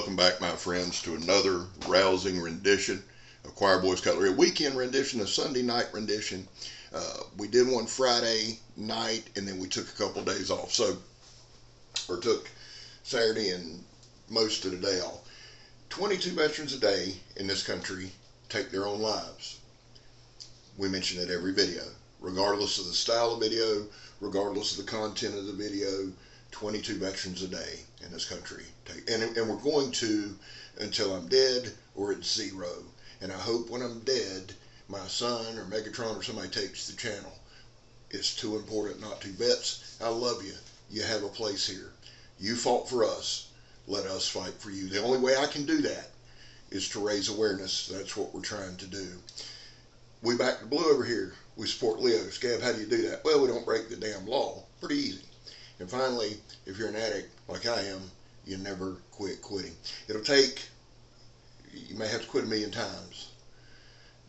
Welcome back, my friends, to another rousing rendition of Choir Boys Cutlery. A weekend rendition, a Sunday night rendition. We did one Friday night, and then we took a couple days off. Took Saturday and most of the day off. 22 veterans a day in this country take their own lives. We mention it every video, regardless of the style of video, regardless of the content of the video. 22 veterans a day in this country and we're going to until I'm dead or it's zero. And I hope when I'm dead, my son or Megatron or somebody takes the channel. It's too important not to. Vets, I love you. You have a place here. You fought for us. Let us fight for you. The only way I can do that is to raise awareness. That's what we're trying to do. We back the blue over here. We support Leo. Scab, how do you do that? Well, we don't break the damn law. Pretty easy. And finally, if you're an addict like I am, you never quit quitting. You may have to quit a million times,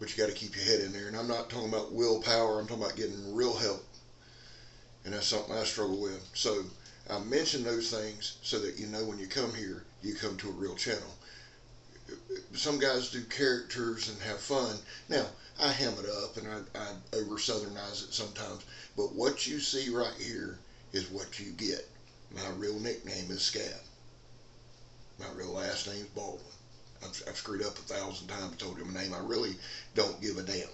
but you got to keep your head in there. And I'm not talking about willpower. I'm talking about getting real help. And that's something I struggle with. So I mention those things so that you know when you come here, you come to a real channel. Some guys do characters and have fun. Now, I ham it up and I over-southernize it sometimes. But what you see right here is what you get. My real nickname is Scab. My real last name is Baldwin. I've screwed up 1,000 times, told you my name. I really don't give a damn,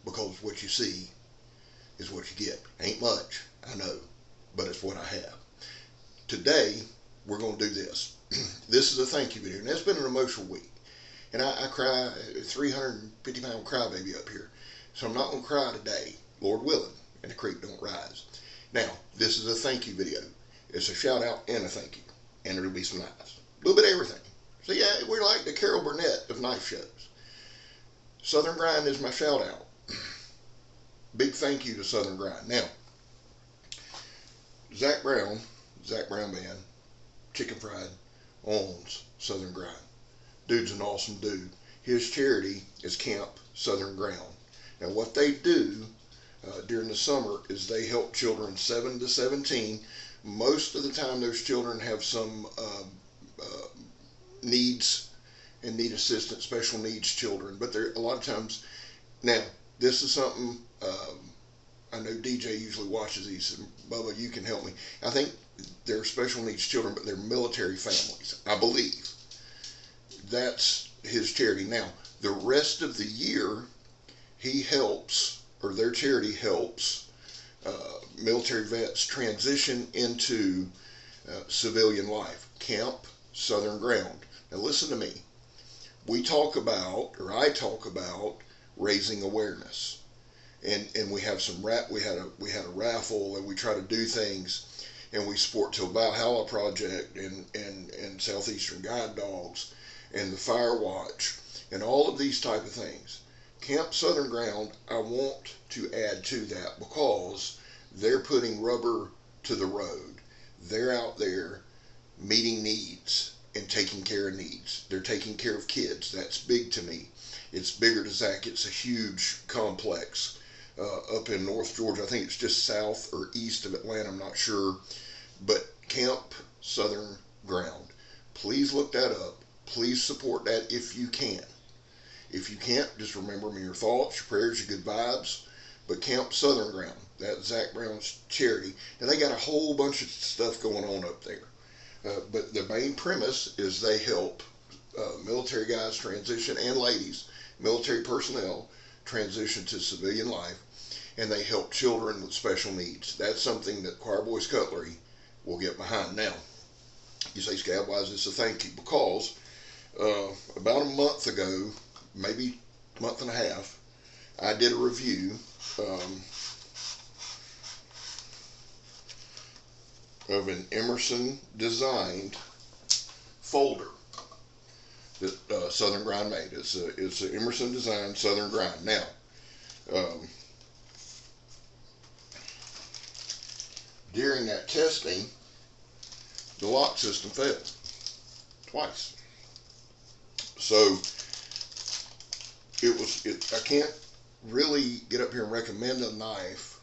because what you see is what you get. Ain't much, I know, but it's what I have. Today, we're going to do this. This is a thank you video, and it's been an emotional week. And I cry, 350-pound crybaby up here. So I'm not going to cry today, Lord willing, and the creek don't rise. Now, this is a thank you video. It's a shout out and a thank you. And it'll be some knives. A little bit of everything. So yeah, we're like the Carol Burnett of knife shows. Southern Grind is my shout out. Big thank you to Southern Grind. Now, Zach Brown Band, Chicken Fried, owns Southern Grind. Dude's an awesome dude. His charity is Camp Southern Ground. Now what they do during the summer is they help children 7 to 17. Most of the time those children have some needs and need assistance, special needs children. But there a lot of times, now this is something I know DJ usually watches these. Bubba, you can help me. I think they're special needs children, but they're military families, I believe. That's his charity. Now, the rest of the year, he helps, or their charity helps, military vets transition into civilian life. Camp Southern Ground. Now listen to me. I talk about raising awareness, and we have some we had a raffle, and we try to do things, and we support Til Valhalla Project and Southeastern Guide Dogs and the Fire Watch and all of these type of things. Camp Southern Ground, I want to add to that because they're putting rubber to the road. They're out there meeting needs and taking care of needs. They're taking care of kids. That's big to me. It's bigger to Zach. It's a huge complex up in North Georgia. I think it's just south or east of Atlanta. I'm not sure. But Camp Southern Ground. Please look that up. Please support that if you can. If you can't, just remember me your thoughts, your prayers, your good vibes. But Camp Southern Ground, that's Zach Brown's charity. And they got a whole bunch of stuff going on up there. But the main premise is they help military guys transition, and ladies, military personnel, transition to civilian life. And they help children with special needs. That's something that Choir Boys Cutlery will get behind. Now, you say, Scab, why is this a thank you? Because about a month ago, maybe a month and a half, I did a review of an Emerson designed folder that Southern Grind made. It's an Emerson designed Southern Grind. Now, during that testing, the lock system failed twice. So I can't really get up here and recommend a knife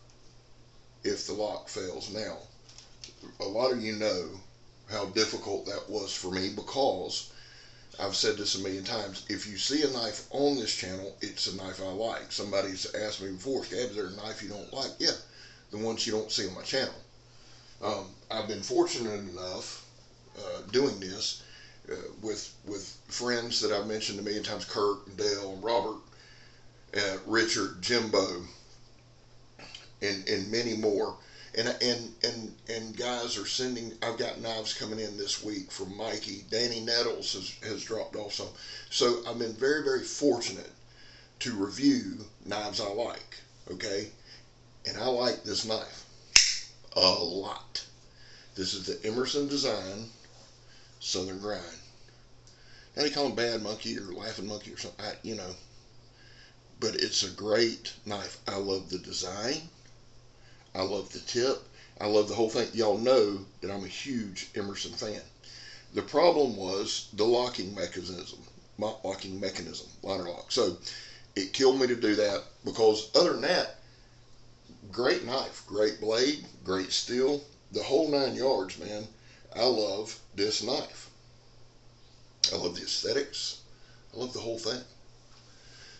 if the lock fails. Now, a lot of you know how difficult that was for me, because I've said this a million times. If you see a knife on this channel, it's a knife I like. Somebody's asked me before, Scab, is there a knife you don't like? Yeah, the ones you don't see on my channel. I've been fortunate enough doing this with friends that I've mentioned a million times, Kurt and Dale and Robert, Richard, Jimbo, and many more. And guys are sending. I've got knives coming in this week from Mikey. Danny Nettles has dropped off some. So I've been very, very fortunate to review knives I like. Okay, and I like this knife a lot. This is the Emerson Design Southern Grind. Now they call them Bad Monkey or Laughing Monkey or something, but it's a great knife. I love the design. I love the tip. I love the whole thing. Y'all know that I'm a huge Emerson fan. The problem was the locking mechanism, liner lock. So it killed me to do that, because other than that, great knife, great blade, great steel, the whole 9 yards, man. I love this knife. I love the aesthetics. I love the whole thing.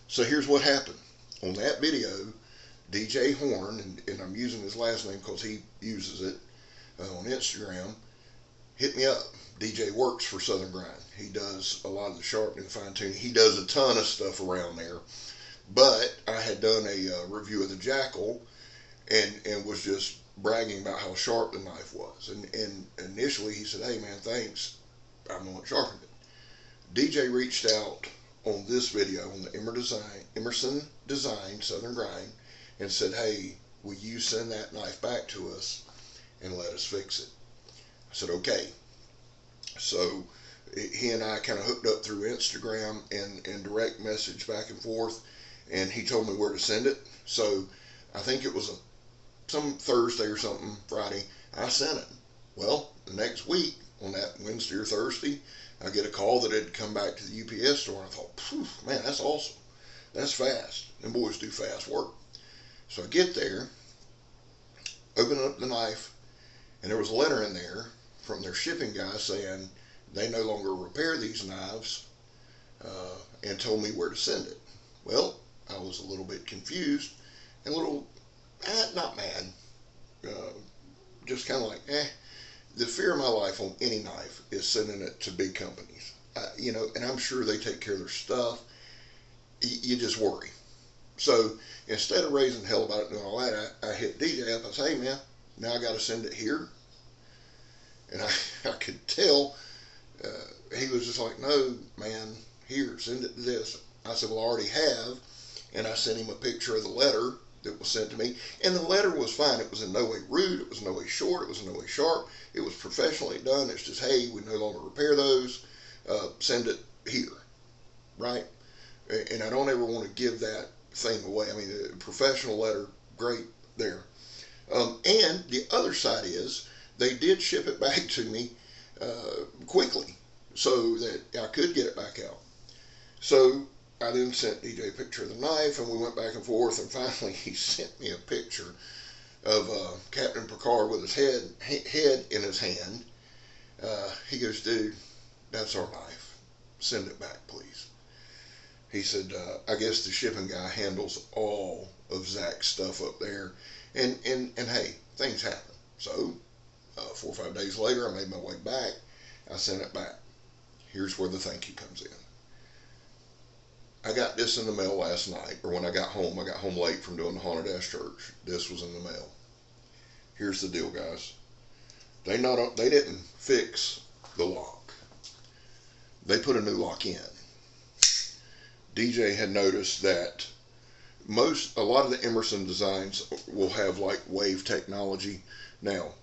So here's what happened. On that video, DJ Horn, and I'm using his last name because he uses it on Instagram, hit me up. DJ works for Southern Grind. He does a lot of the sharpening, fine tuning. He does a ton of stuff around there. But I had done a review of the Jackal and was just bragging about how sharp the knife was. And initially he said, hey man, thanks. I'm the one that sharpened it. DJ reached out on this video, on the Emerson Design Southern Grind, and said, hey, will you send that knife back to us and let us fix it? I said, okay. So he and I kind of hooked up through Instagram and direct message back and forth, and he told me where to send it. So I think it was some Thursday or something, Friday, I sent it. Well, the next week, on that Wednesday or Thursday, I get a call that it had come back to the UPS store, and I thought, man, that's awesome. That's fast. Them boys do fast work. So I get there, open up the knife, and there was a letter in there from their shipping guy saying they no longer repair these knives, and told me where to send it. Well, I was a little bit confused and a little, not mad, just kind of like, The fear of my life on any knife is sending it to big companies, and I'm sure they take care of their stuff. You just worry. So instead of raising hell about it and all that, I hit DJ up. I said, hey man, now I got to send it here. And I could tell he was just like, no man, here, send it to this. I said, well, I already have. And I sent him a picture of the letter that was sent to me. And the letter was fine. It was in no way rude. It was in no way short. It was in no way sharp. It was professionally done. It's just, hey, we no longer repair those. Send it here. Right? And I don't ever want to give that thing away. I mean, a professional letter, great there. And the other side is they did ship it back to me quickly so that I could get it back out. So I then sent DJ a picture of the knife, and we went back and forth, and finally he sent me a picture of Captain Picard with his head in his hand. He goes, dude, that's our knife. Send it back, please. He said, I guess the shipping guy handles all of Zach's stuff up there. And hey, things happen. So 4 or 5 days later, I made my way back. I sent it back. Here's where the thank you comes in. I got this in the mail last night, or when I got home late from doing the Haunted Ass Church. This was in the mail. Here's the deal, guys. They didn't fix the lock. They put a new lock in. DJ had noticed that a lot of the Emerson designs will have like wave technology. Now,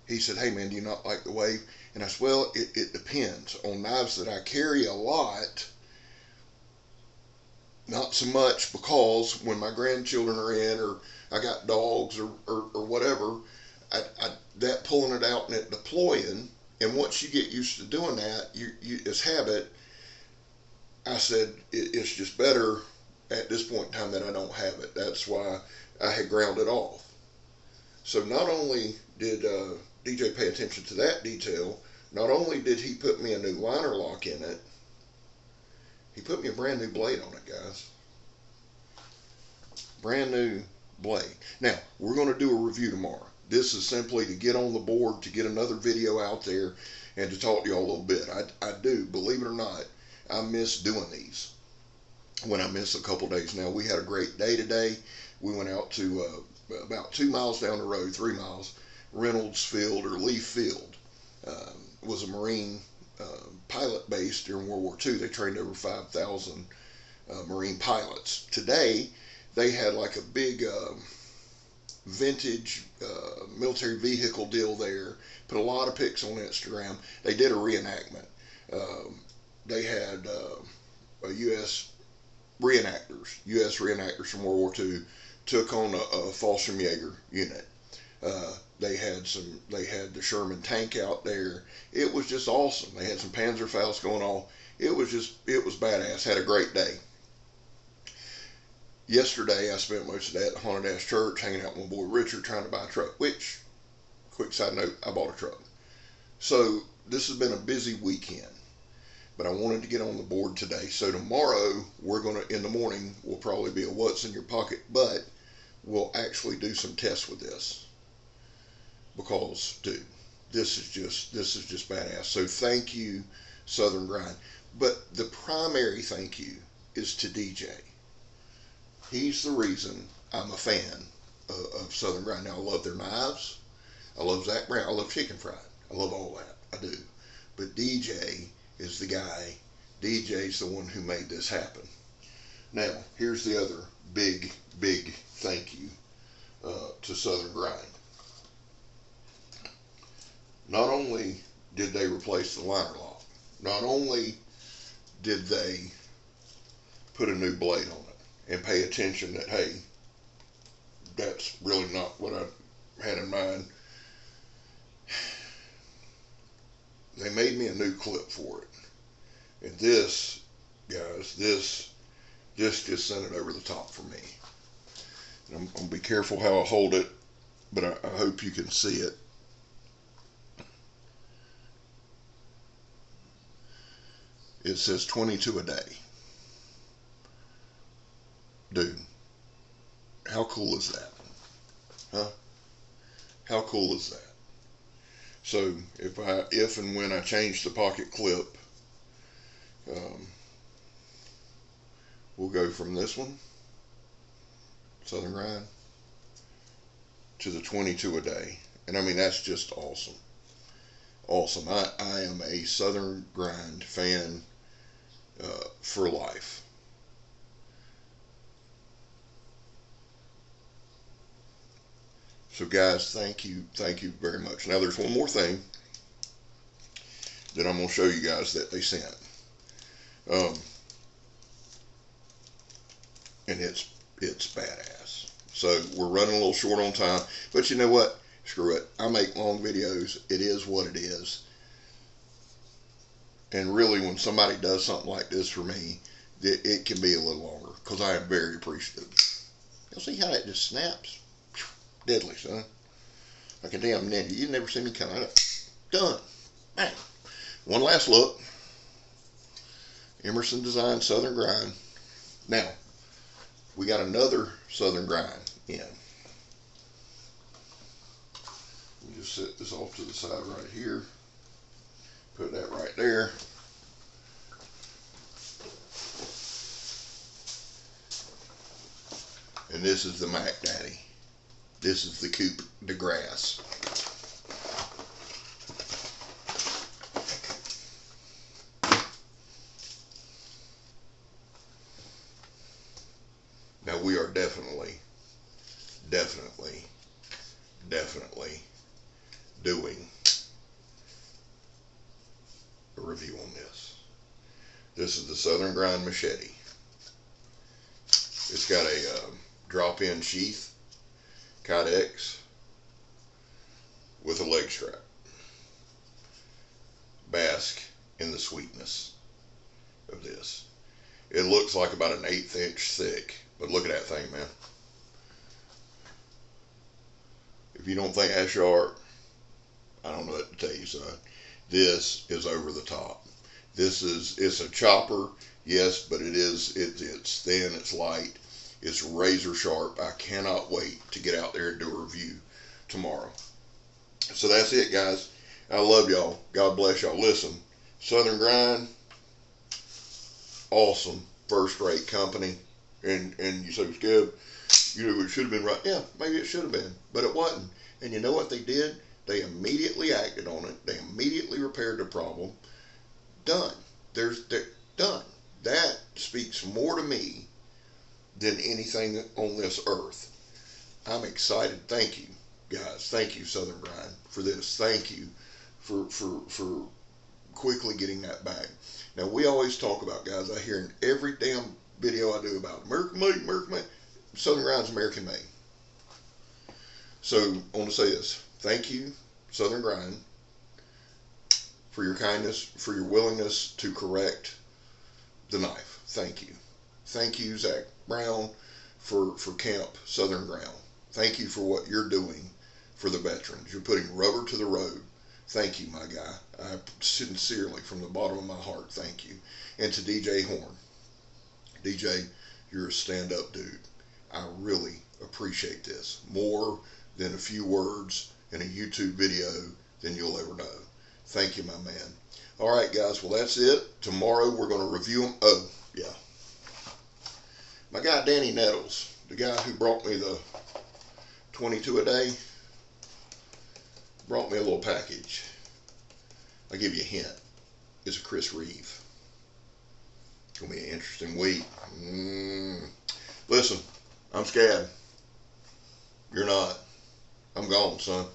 he said, hey man, do you not like the wave? And I said, well, it depends. On knives that I carry a lot, not so much, because when my grandchildren are in, or I got dogs or whatever, that pulling it out and it deploying, and once you get used to doing that, it's habit. I said, it's just better at this point in time that I don't have it. That's why I had ground it off. So not only did DJ, pay attention to that detail. Not only did he put me a new liner lock in it, he put me a brand new blade on it, guys. Brand new blade. Now, we're going to do a review tomorrow. This is simply to get on the board, to get another video out there, and to talk to y'all a little bit. I do, believe it or not, I miss doing these when I miss a couple days. Now, we had a great day today. We went out to about 2 miles down the road, 3 miles, Reynolds Field or Leaf Field. Was a Marine pilot base during World War II. They trained over 5,000 Marine pilots. Today, they had like a big vintage military vehicle deal there. Put a lot of pics on Instagram. They did a reenactment. They had U.S. reenactors from World War II took on a Fallschirmjäger unit. They had the Sherman tank out there. It was just awesome. They had some Panzerfaust going on. It was badass. Had a great day. Yesterday, I spent most of the day at the Haunted Ass Church, hanging out with my boy Richard, trying to buy a truck, which, quick side note, I bought a truck. So, this has been a busy weekend, but I wanted to get on the board today. So, tomorrow, in the morning, will probably be a what's in your pocket, but we'll actually do some tests with this. Because, dude, this is just badass. So, thank you, Southern Grind. But the primary thank you is to DJ. He's the reason I'm a fan of Southern Grind. Now, I love their knives. I love Zach Brown. I love chicken fried. I love all that. I do. But DJ is the guy. DJ's the one who made this happen. Now, here's the other big thank you to Southern Grind. Not only did they replace the liner lock, not only did they put a new blade on it, and pay attention that, hey, that's really not what I had in mind. They made me a new clip for it. And this, guys, this just sent it over the top for me. And I'm going to be careful how I hold it, but I hope you can see it. It says 22 a day. Dude, how cool is that? Huh? How cool is that? So if and when I change the pocket clip, we'll go from this one, Southern Grind, to the 22 a day. And I mean, that's just awesome. Awesome. I am a Southern Grind fan for life. So guys, thank you very much. Now there's one more thing that I'm going to show you guys that they sent. And it's badass. So we're running a little short on time, but you know what? Screw it. I make long videos. It is what it is. And really, when somebody does something like this for me, it can be a little longer, because I am very appreciative. You'll see how that just snaps? Deadly, son. Like a damn ninja. You've never seen me come out of it. Done. Bang. One last look. Emerson Design Southern Grind. Now, we got another Southern Grind in. Let me just set this off to the side right here. Put that right there. And this is the Mac Daddy. This is the Coupe de Grasse. Now we are definitely doing a review on this. This is the Southern Grind machete. It's got a drop-in sheath. Kydex with a leg strap. Bask in the sweetness of this. It looks like about an 1/8 inch thick, but look at that thing, man. If you don't think that's sharp, I don't know what to tell you, son. This is over the top. It's a chopper, yes, but it's thin, it's light, it's razor sharp. I cannot wait to get out there and do a review tomorrow. So that's it, guys. I love y'all. God bless y'all. Listen, Southern Grind, awesome, first-rate company. And you say, Skip, it should have been right. Yeah, maybe it should have been, but it wasn't. And you know what they did? They immediately acted on it. They immediately repaired the problem. Done. They're done. That speaks more to me than anything on this earth. I'm excited. Thank you, guys. Thank you, Southern Grind, for this. Thank you for quickly getting that back. Now, we always talk about, guys, I hear in every damn video I do about American made, American made. Southern Grind's American made. So I want to say this. Thank you, Southern Grind, for your kindness, for your willingness to correct the knife. Thank you. Thank you, Zach Brown, for Camp Southern Ground. Thank you for what you're doing for the veterans. You're putting rubber to the road. Thank you, my guy. I sincerely, from the bottom of my heart, thank you. And to DJ Horn. DJ, you're a stand-up dude. I really appreciate this. More than a few words in a YouTube video than you'll ever know. Thank you, my man. All right, guys. Well, that's it. Tomorrow we're going to review them. Oh, yeah. My guy Danny Nettles, the guy who brought me the 22 a day, brought me a little package. I'll give you a hint. It's a Chris Reeve. It's going to be an interesting week. Listen, I'm scared. You're not. I'm gone, son.